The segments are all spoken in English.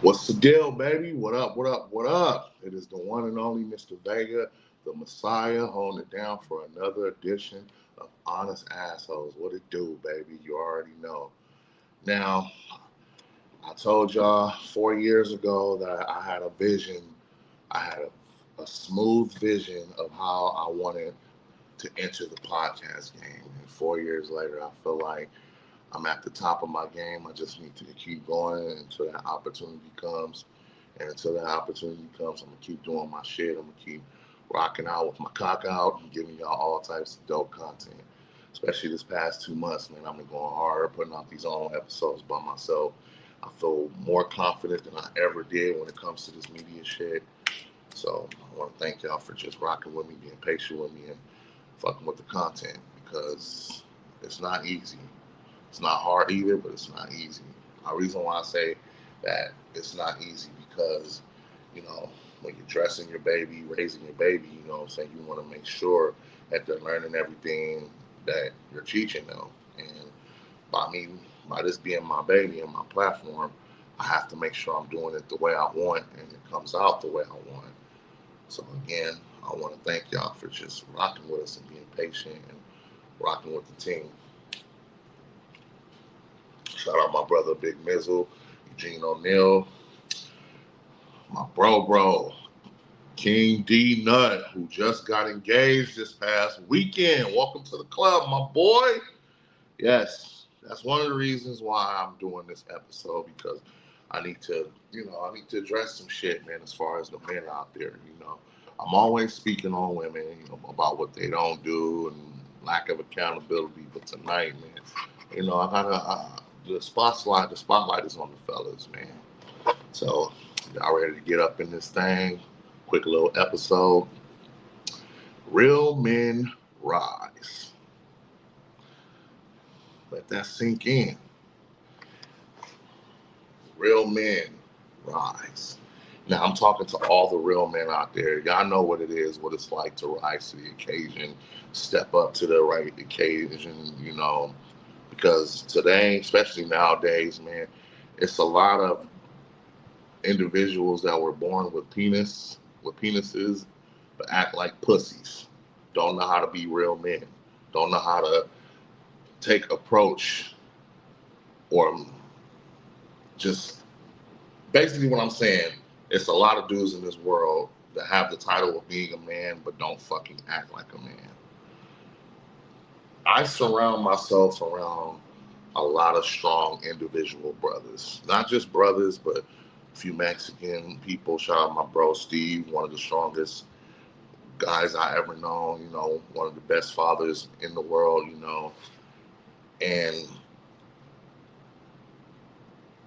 What's the deal, baby? What up, what up, what up? It is the one and only Mr. Vega, the Messiah, holding it down for another edition of Honest Assholes. What it do, baby? You already know. Now, I told y'all 4 years ago that I had a vision. I had a smooth vision of how I wanted to enter the podcast game. And 4 years later, I feel like I'm at the top of my game. I just need to keep going until that opportunity comes. And until that opportunity comes, I'm gonna keep doing my shit. I'm gonna keep rocking out with my cock out and giving y'all all types of dope content. Especially this past 2 months, man. I've been going hard, putting out these own episodes by myself. I feel more confident than I ever did when it comes to this media shit. So I want to thank y'all for just rocking with me, being patient with me, and fucking with the content because it's not easy. It's not hard either, but it's not easy. The reason why I say that it's not easy because, you know, when you're dressing your baby, raising your baby, you know what I'm saying, you want to make sure that they're learning everything that you're teaching them. And by me, by this being my baby and my platform, I have to make sure I'm doing it the way I want and it comes out the way I want. So again, I want to thank y'all for just rocking with us and being patient and rocking with the team. Shout out my brother Big Mizzle, Eugene O'Neill, my bro, King D Nut, who just got engaged this past weekend. Welcome to the club, my boy. Yes, that's one of the reasons why I'm doing this episode because I need to address some shit, man, as far as the men out there. I'm always speaking on women, about what they don't do and lack of accountability. But tonight, man, the spotlight is on the fellas, man. So y'all ready to get up in this thing? Quick little episode. Real men rise. Let that sink in. Real men rise. Now I'm talking to all the real men out there. Y'all know what it is, what it's like to rise to the occasion, step up to the right occasion, because today, especially nowadays, man, it's a lot of individuals that were born with penises, but act like pussies. Don't know how to be real men. Don't know how to take approach or just basically what I'm saying. It's a lot of dudes in this world that have the title of being a man, but don't fucking act like a man. I surround myself around a lot of strong individual brothers. Not just brothers, but a few Mexican people. Shout out my bro Steve, one of the strongest guys I ever known, one of the best fathers in the world, And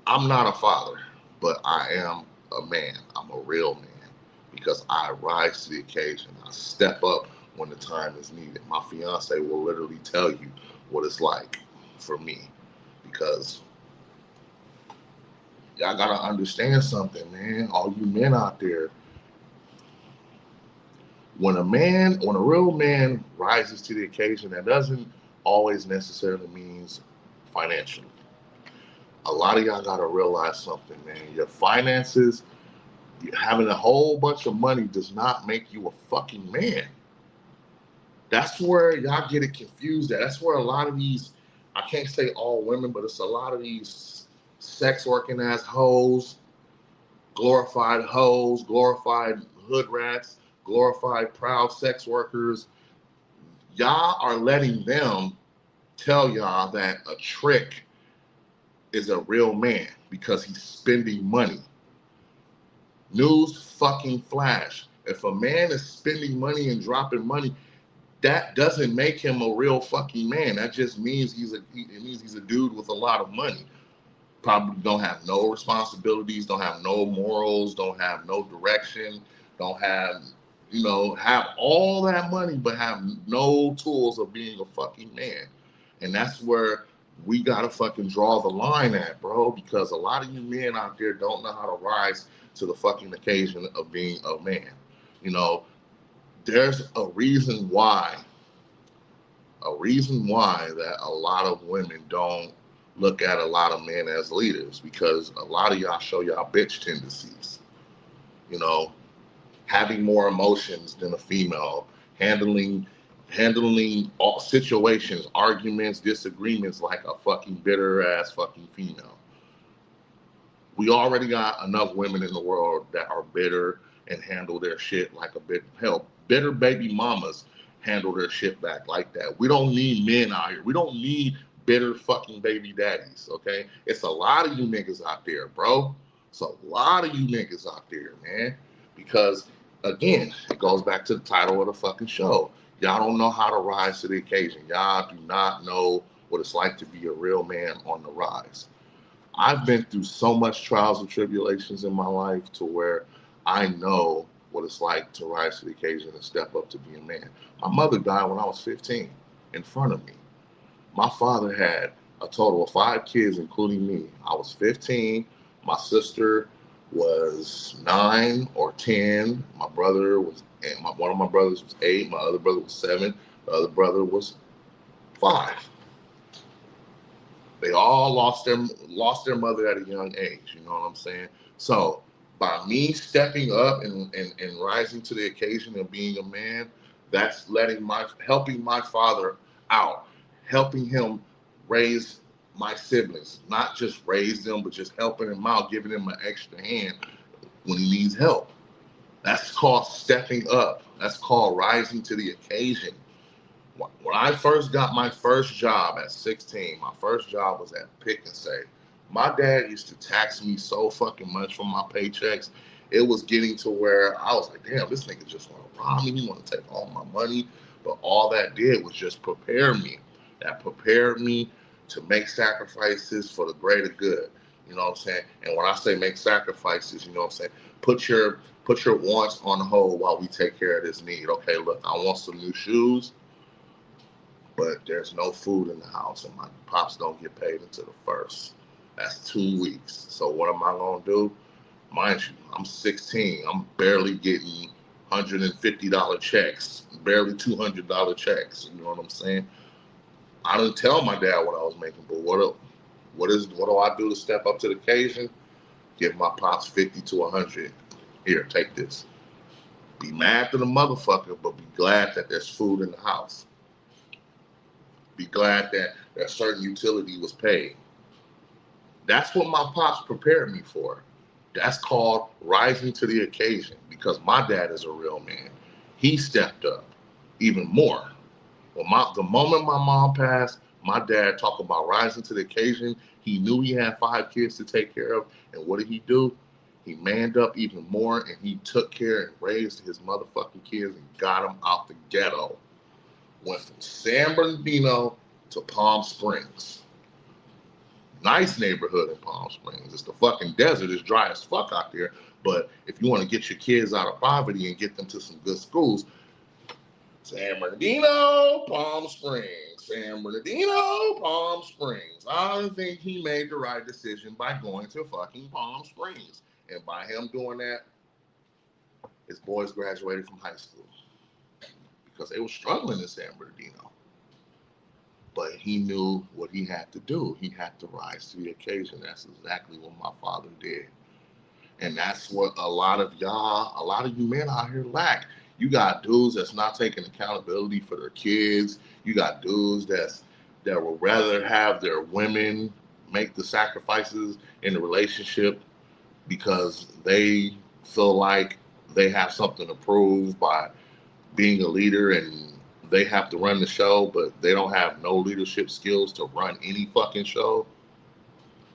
I'm not a father, but I am a man. I'm a real man because I rise to the occasion. I step up when the time is needed. My fiance will literally tell you what it's like for me because y'all gotta understand something, man. All you men out there, when a real man rises to the occasion, that doesn't always necessarily means financially. A lot of y'all gotta realize something, man. Your finances, having a whole bunch of money does not make you a fucking man. That's where y'all get it confused at. That's where a lot of these, I can't say all women, but it's a lot of these sex working ass hoes, glorified hood rats, glorified proud sex workers. Y'all are letting them tell y'all that a trick is a real man because he's spending money. News fucking flash. If a man is spending money and dropping money, that doesn't make him a real fucking man. That just means he's a dude with a lot of money. Probably don't have no responsibilities, don't have no morals, don't have no direction, don't have, have all that money, but have no tools of being a fucking man. And that's where we gotta fucking draw the line at, bro, because a lot of you men out there don't know how to rise to the fucking occasion of being a man. You know, there's a reason why that a lot of women don't look at a lot of men as leaders, because a lot of y'all show y'all bitch tendencies. You know, having more emotions than a female, handling all situations, arguments, disagreements like a fucking bitter ass fucking female. We already got enough women in the world that are bitter and handle their shit like a bit. Hell, bitter baby mamas handle their shit back like that. We don't need men out here. We don't need bitter fucking baby daddies, okay? It's a lot of you niggas out there, bro. It's a lot of you niggas out there, man. Because, again, it goes back to the title of the fucking show. Y'all don't know how to rise to the occasion. Y'all do not know what it's like to be a real man on the rise. I've been through so much trials and tribulations in my life to where I know what it's like to rise to the occasion and step up to be a man. My mother died when I was 15 in front of me. My father had a total of 5 kids, including me. I was 15. My sister was 9 or 10. My brother was, one of my brothers was 8. My other brother was 7. The other brother was 5. They all lost their mother at a young age. You know what I'm saying? So by me stepping up and rising to the occasion and being a man, that's helping my father out, helping him raise my siblings, not just raise them, but just helping him out, giving him an extra hand when he needs help. That's called stepping up. That's called rising to the occasion. When I first got my first job at 16, my first job was at Pick and Save. My dad used to tax me so fucking much from my paychecks. It was getting to where I was like, damn, this nigga just want to rob me. He want to take all my money. But all that did was just prepare me. That prepared me to make sacrifices for the greater good. You know what I'm saying? And when I say make sacrifices, you know what I'm saying? Put your wants on hold while we take care of this need. Okay, look, I want some new shoes, but there's no food in the house and my pops don't get paid until the first. That's 2 weeks. So what am I gonna do? Mind you, I'm 16. I'm barely getting $150 checks, barely $200 checks. You know what I'm saying? I didn't tell my dad what I was making, but what do I do to step up to the occasion? Give my pops 50 to 100. Here, take this. Be mad to the motherfucker, but be glad that there's food in the house. Be glad that a certain utility was paid. That's what my pops prepared me for. That's called rising to the occasion, because my dad is a real man. He stepped up even more. Well, the moment my mom passed, my dad talked about rising to the occasion. He knew he had 5 kids to take care of. And what did he do? He manned up even more, and he took care and raised his motherfucking kids and got them out the ghetto. Went from San Bernardino to Palm Springs. Nice neighborhood in Palm Springs. It's the fucking desert. It's dry as fuck out there. But if you want to get your kids out of poverty and get them to some good schools, San Bernardino, Palm Springs. San Bernardino, Palm Springs. I think he made the right decision by going to fucking Palm Springs. And by him doing that, his boys graduated from high school. Because they were struggling in San Bernardino. But he knew what he had to do. He had to rise to the occasion. That's exactly what my father did. And that's what a lot of you men out here lack. You got dudes that's not taking accountability for their kids. You got dudes that would rather have their women make the sacrifices in the relationship because they feel like they have something to prove by being a leader, and they have to run the show, but they don't have no leadership skills to run any fucking show.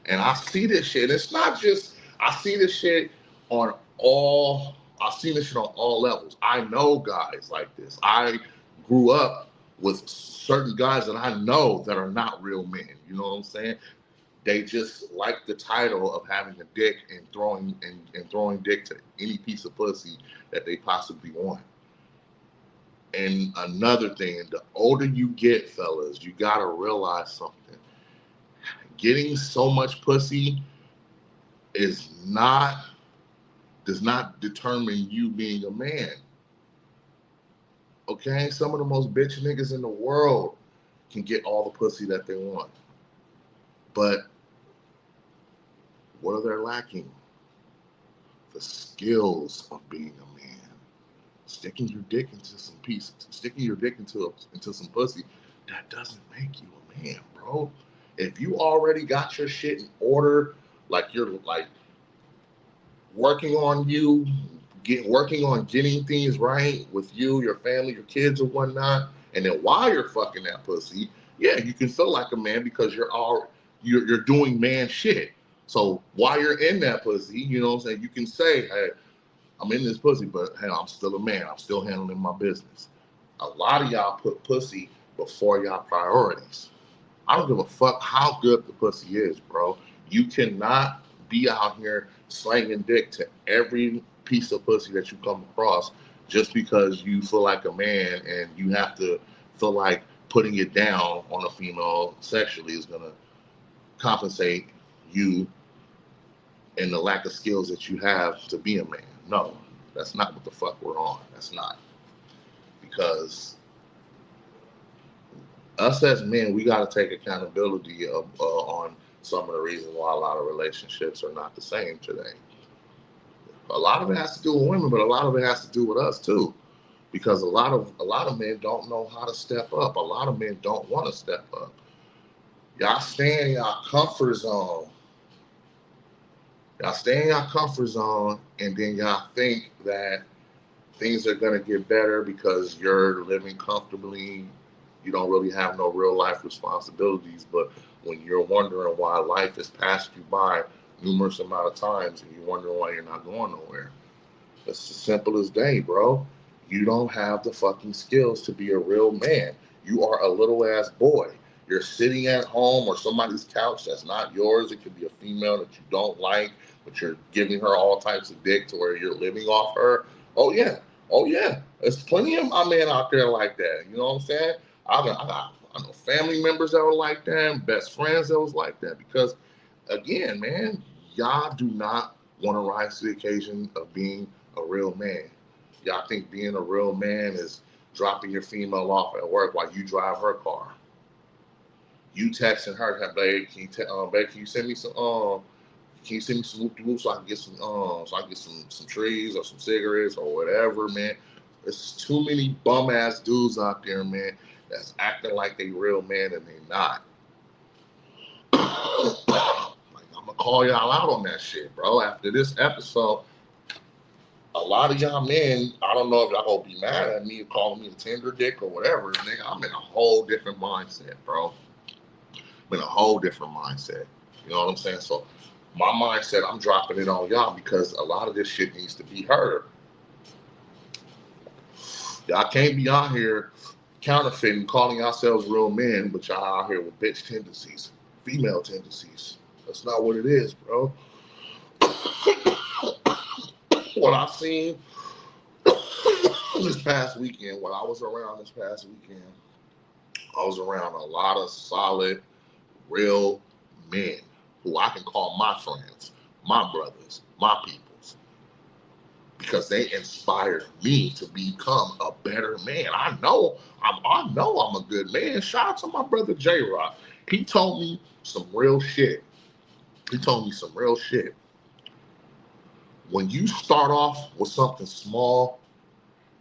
And I see this shit. It's not just, I see this shit on all, I've seen this shit on all levels. I know guys like this. I grew up with certain guys that I know that are not real men. You know what I'm saying? They just like the title of having a dick and throwing dick to any piece of pussy that they possibly want. And another thing, the older you get, fellas, you gotta realize something. Getting so much pussy does not determine you being a man. Okay? Some of the most bitch niggas in the world can get all the pussy that they want. But what are they lacking? The skills of being a man. Sticking your dick into some pieces, sticking your dick into some pussy, that doesn't make you a man, bro. If you already got your shit in order, like you're like working on you, working on getting things right with you, your family, your kids, or whatnot, and then while you're fucking that pussy, yeah, you can feel like a man because you're doing man shit. So while you're in that pussy, you know what I'm saying, you can say, hey, I'm in this pussy, but hey, I'm still a man. I'm still handling my business. A lot of y'all put pussy before y'all priorities. I don't give a fuck how good the pussy is, bro. You cannot be out here slanging dick to every piece of pussy that you come across just because you feel like a man and you have to feel like putting it down on a female sexually is going to compensate you and the lack of skills that you have to be a man. No, that's not what the fuck we're on. That's not. Because us as men, we got to take accountability on some of the reasons why a lot of relationships are not the same today. A lot of it has to do with women, but a lot of it has to do with us too. Because a lot of men don't know how to step up. A lot of men don't want to step up. Y'all stay in y'all comfort zone. Y'all stay in y'all comfort zone, and then y'all think that things are gonna get better because you're living comfortably. You don't really have no real life responsibilities. But when you're wondering why life has passed you by numerous amount of times and you're wondering why you're not going nowhere, it's as simple as day, bro. You don't have the fucking skills to be a real man. You are a little ass boy. You're sitting at home or somebody's couch that's not yours. It could be a female that you don't like, but you're giving her all types of dick to where you're living off her. Oh yeah. Oh yeah. There's plenty of my men out there like that. You know what I'm saying? I know family members that were like that, best friends that was like that. Because again, man, y'all do not want to rise to the occasion of being a real man. Y'all think being a real man is dropping your female off at work while you drive her car. You texting her, hey, babe, babe, can you send me some can you send me some whoop so I can get some trees or some cigarettes or whatever, man. There's too many bum ass dudes out there, man, that's acting like they real man and they not. Like, I'm gonna call y'all out on that shit, bro. After this episode, a lot of y'all men, I don't know if y'all gonna be mad at me calling me a tender dick or whatever, nigga. I'm in a whole different mindset, bro. I'm in a whole different mindset. You know what I'm saying? So my mindset, I'm dropping it on y'all because a lot of this shit needs to be heard. Y'all can't be out here counterfeiting, calling yourselves real men, but y'all out here with bitch tendencies, female tendencies. That's not what it is, bro. What I've seen this past weekend, when I was around this past weekend, I was around a lot of solid, real men who I can call my friends, my brothers, my peoples, because they inspired me to become a better man. I know I'm a good man. Shout out to my brother J Rock. He told me some real shit. When you start off with something small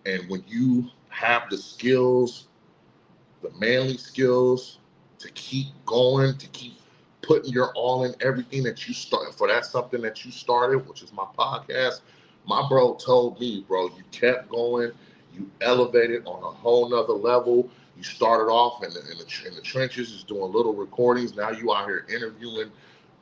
and when you have the skills, the manly skills to keep going, to keep putting your all in everything that you start for that something that you started, which is my podcast. My bro told me, bro, you kept going, you elevated on a whole nother level. You started off in the trenches, just doing little recordings. Now you out here interviewing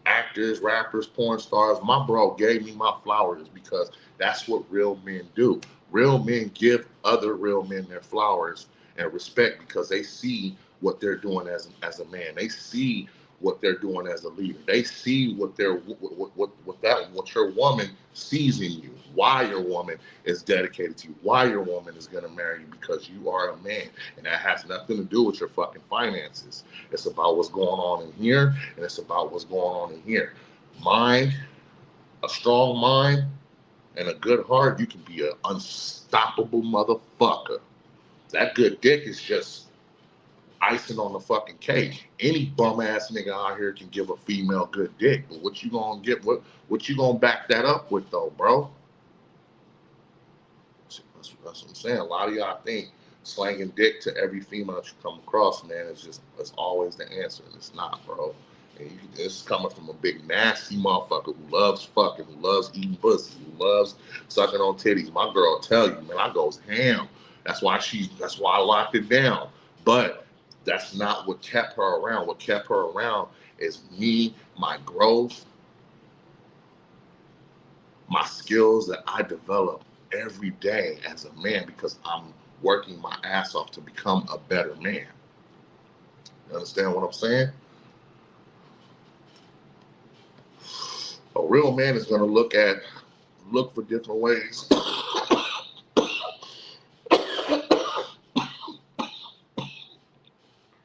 actors, rappers, porn stars. My bro gave me my flowers because that's what real men do. Real men give other real men their flowers and respect because they see what they're doing as a man. They see what they're doing as a leader. They see what your woman sees in you. Why your woman is dedicated to you. Why your woman is gonna marry you because you are a man, and that has nothing to do with your fucking finances. It's about what's going on in here, and it's about what's going on in here. A strong mind, and a good heart, you can be an unstoppable motherfucker. That good dick is just icing on the fucking cake. Any bum ass nigga out here can give a female good dick, but what you gonna get? What you gonna back that up with though, bro? That's what I'm saying. A lot of y'all think slanging dick to every female that you come across, man, it's always the answer, and it's not, bro. And it's coming from a big nasty motherfucker who loves fucking, who loves eating pussy, who loves sucking on titties. My girl tell you, man, I goes ham. That's why I locked it down. But that's not what kept her around. What kept her around is me, my growth, my skills that I develop every day as a man because I'm working my ass off to become a better man. You understand what I'm saying? A real man is going to look for different ways.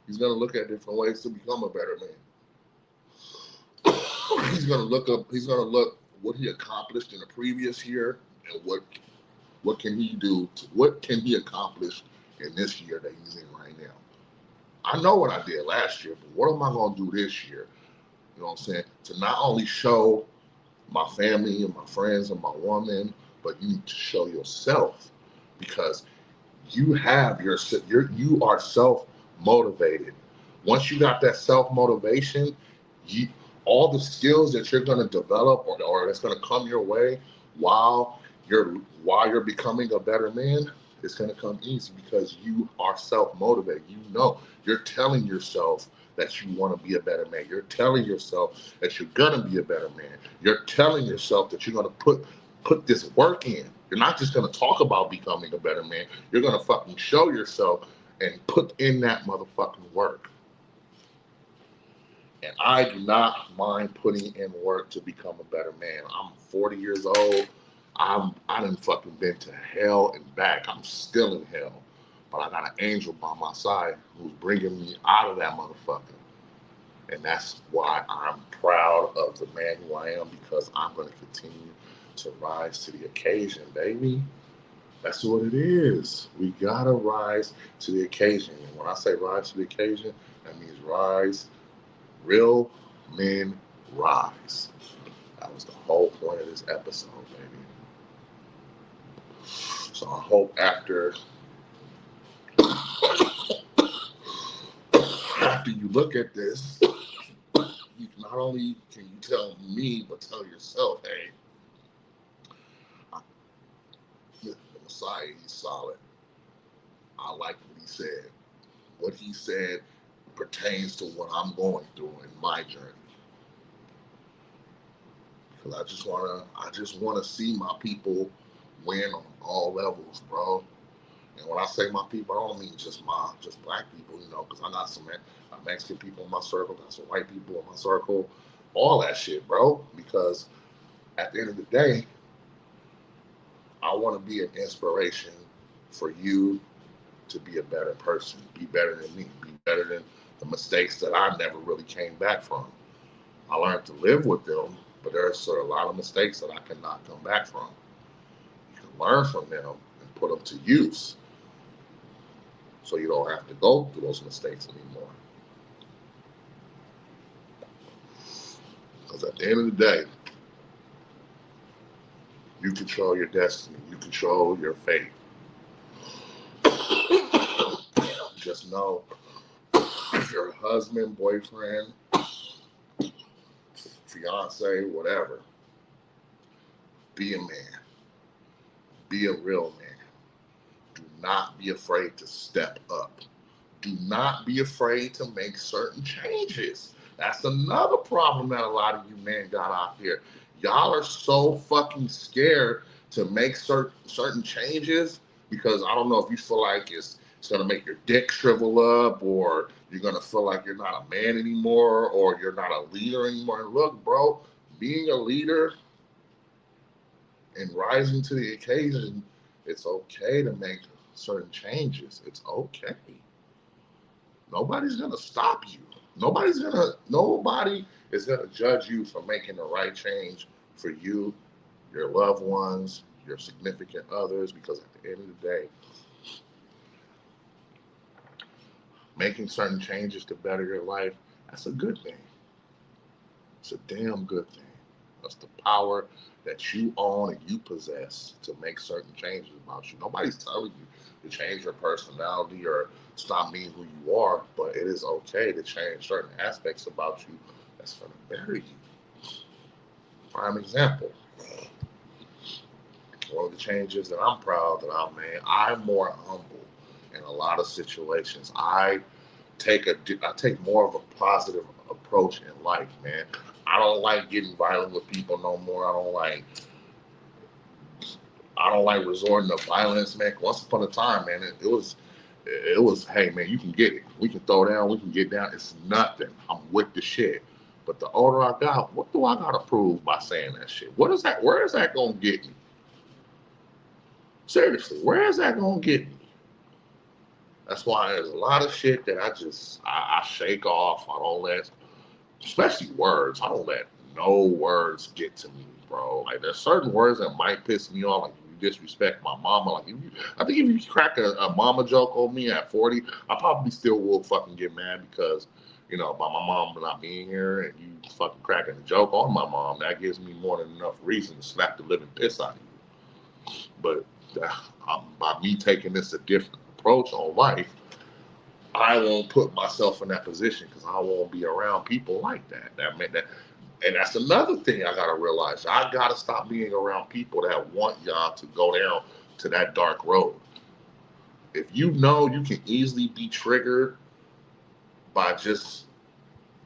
He's going to look at different ways to become a better man. He's going to look what he accomplished in the previous year and what can he do, what can he accomplish in this year that he's in right now. I know what I did last year, but what am I going to do this year? You know what I'm saying? To not only show my family and my friends and my woman, but you need to show yourself because you are self-motivated. Once you got that self-motivation, all the skills that you're going to develop or that's going to come your way while you're becoming a better man, it's going to come easy because you are self-motivated. You know, you're telling yourself that you want to be a better man. You're telling yourself that you're going to be a better man. You're telling yourself that you're going to put this work in. You're not just going to talk about becoming a better man. You're going to fucking show yourself and put in that motherfucking work. And I do not mind putting in work to become a better man. I'm 40 years old. I done fucking been to hell and back. I'm still in hell. But I got an angel by my side who's bringing me out of that motherfucker. And that's why I'm proud of the man who I am because I'm going to continue to rise to the occasion, baby. That's what it is. We got to rise to the occasion. And when I say rise to the occasion, that means rise. Real men rise. That was the whole point of this episode, baby. So I hope after you look at this, you not only can you tell me, but tell yourself, hey, the Messiah, he's solid. I like what he said. What he said pertains to what I'm going through in my journey. Because I just wanna see my people win on all levels, bro. And when I say my people, I don't mean just black people, you know, because I got some Mexican people in my circle, got some white people in my circle, all that shit, bro. Because at the end of the day, I want to be an inspiration for you to be a better person, be better than me, be better than the mistakes that I never really came back from. I learned to live with them, but there's a lot of mistakes that I cannot come back from. You can learn from them and put them to use so you don't have to go through those mistakes anymore. Because at the end of the day, you control your destiny. You control your fate. Just know if you're a husband, boyfriend, fiance, whatever, be a man. Be a real man. Do not be afraid to step up. Do not be afraid to make certain changes. That's another problem that a lot of you men got out here. Y'all are so fucking scared to make certain changes because I don't know if you feel like it's going to make your dick shrivel up or you're going to feel like you're not a man anymore or you're not a leader anymore. And look, bro, being a leader and rising to the occasion, it's okay to make certain changes. It's okay. Nobody's going to stop you. Nobody is going to judge you for making the right change for you, your loved ones, your significant others, because at the end of the day, making certain changes to better your life, that's a good thing. It's a damn good thing. That's the power that you own and you possess to make certain changes about you. Nobody's telling you to change your personality or stop being who you are, but it is okay to change certain aspects about you that's going to better you. Prime example. One of the changes that I'm proud that I've made, I'm more humble in a lot of situations. I take more of a positive approach in life, man. I don't like getting violent with people no more. I don't like resorting to violence, man. Once upon a time, man, it was, hey man, you can get it. We can throw down, we can get down. It's nothing. I'm with the shit. But the older I got, what do I gotta prove by saying that shit? Where is that gonna get me? Seriously, where is that gonna get me? That's why there's a lot of shit that I shake off. I don't let, especially words. I don't let no words get to me, bro. Like there's certain words that might piss me off. Like if you disrespect my mama. I think if you crack a mama joke on me at 40, I probably still will fucking get mad because by my mom not being here and you fucking cracking a joke on my mom. That gives me more than enough reason to slap the living piss out of you. But by me taking this a different approach on life, I won't put myself in that position because I won't be around people like that. And that's another thing I gotta realize. I gotta stop being around people that want y'all to go down to that dark road. If you know you can easily be triggered by just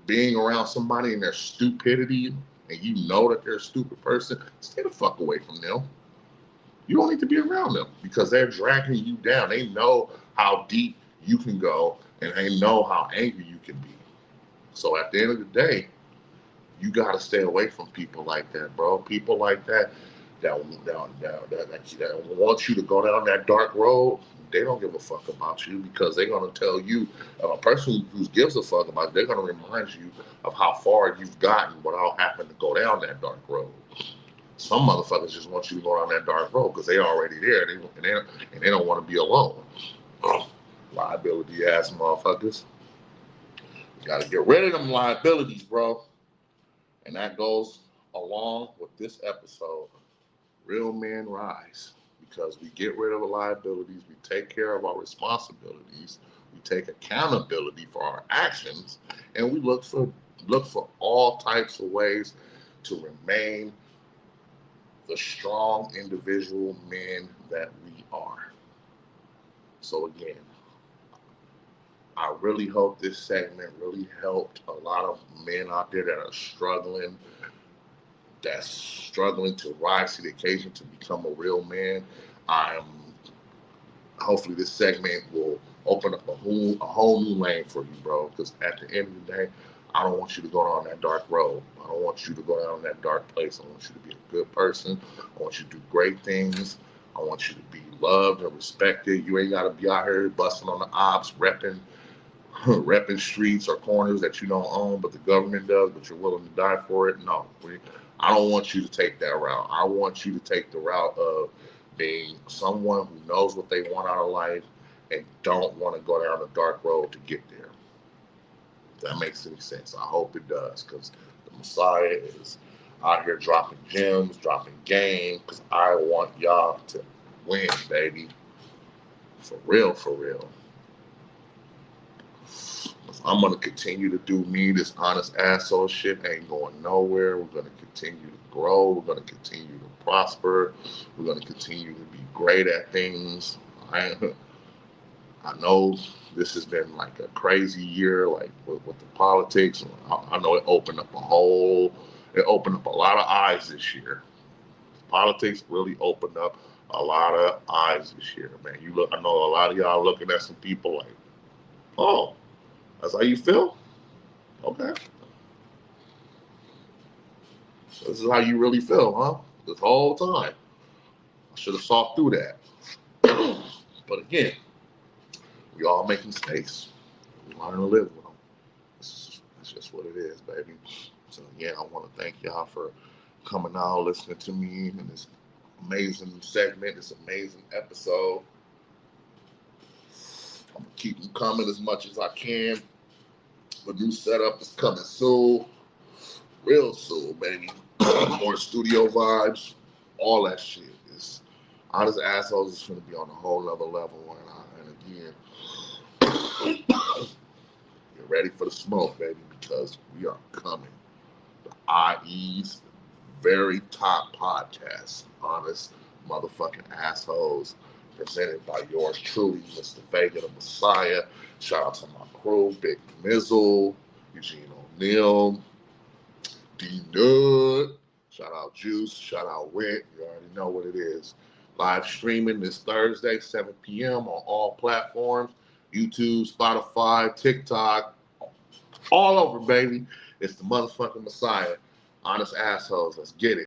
being around somebody and their stupidity, and you know that they're a stupid person, stay the fuck away from them. You don't need to be around them because they're dragging you down. They know how deep you can go and they know how angry you can be. So at the end of the day, you got to stay away from people like that, bro. People like that want you to go down that dark road. They don't give a fuck about you because they're going to tell you, a person who gives a fuck about you, they're going to remind you of how far you've gotten without having to go down that dark road. Some motherfuckers just want you to go down that dark road because they're already there and they don't want to be alone. Liability ass motherfuckers. You got to get rid of them liabilities, bro. And that goes along with this episode. Real men rise because we get rid of the liabilities, we take care of our responsibilities, we take accountability for our actions, and we look for all types of ways to remain the strong individual men that we are. So again, I really hope this segment really helped a lot of men out there that's struggling to rise to the occasion to become a real man. I'm hopefully this segment will open up a whole new lane for you, bro. Because at the end of the day, I don't want you to go down that dark road. I don't want you to go down that dark place. I want you to be a good person. I want you to do great things. I want you to be loved and respected. You ain't got to be out here busting on the ops, repping streets or corners that you don't own, but the government does, but you're willing to die for it. No, I don't want you to take that route. I want you to take the route of being someone who knows what they want out of life and don't want to go down the dark road to get there. If that makes any sense. I hope it does, because the Messiah is out here dropping gems, dropping game, because I want y'all to win, baby. For real, for real. I'm going to continue to do me. This honest asshole shit ain't going nowhere. We're going to continue to grow. We're going to continue to prosper. We're going to continue to be great at things. I know this has been like a crazy year, like with the politics. I know it opened up a lot of eyes this year. Politics really opened up a lot of eyes this year, man. I know a lot of y'all looking at some people like, oh, that's how you feel? Okay. So this is how you really feel, huh? This whole time. I should have saw through that. But again, we all make mistakes. We learn to live with them. It's just what it is, baby. So again, I want to thank y'all for coming out, listening to me in this amazing segment, this amazing episode. I'm gonna keep them coming as much as I can. The new setup is coming soon, real soon, baby. More studio vibes, all that shit. It's Honest Assholes is gonna be on a whole nother level, and again, get ready for the smoke, baby, because we are coming. The IE's very top podcast, Honest Motherfucking Assholes, presented by yours truly, Mr. Vega the Messiah. Shout out to my crew, Big Mizzle, Eugene O'Neill, D-Nut. Shout out Juice. Shout out Wit. You already know what it is. Live streaming this Thursday, 7 p.m. on all platforms. YouTube, Spotify, TikTok, all over, baby. It's the motherfucking Messiah. Honest Assholes. Let's get it.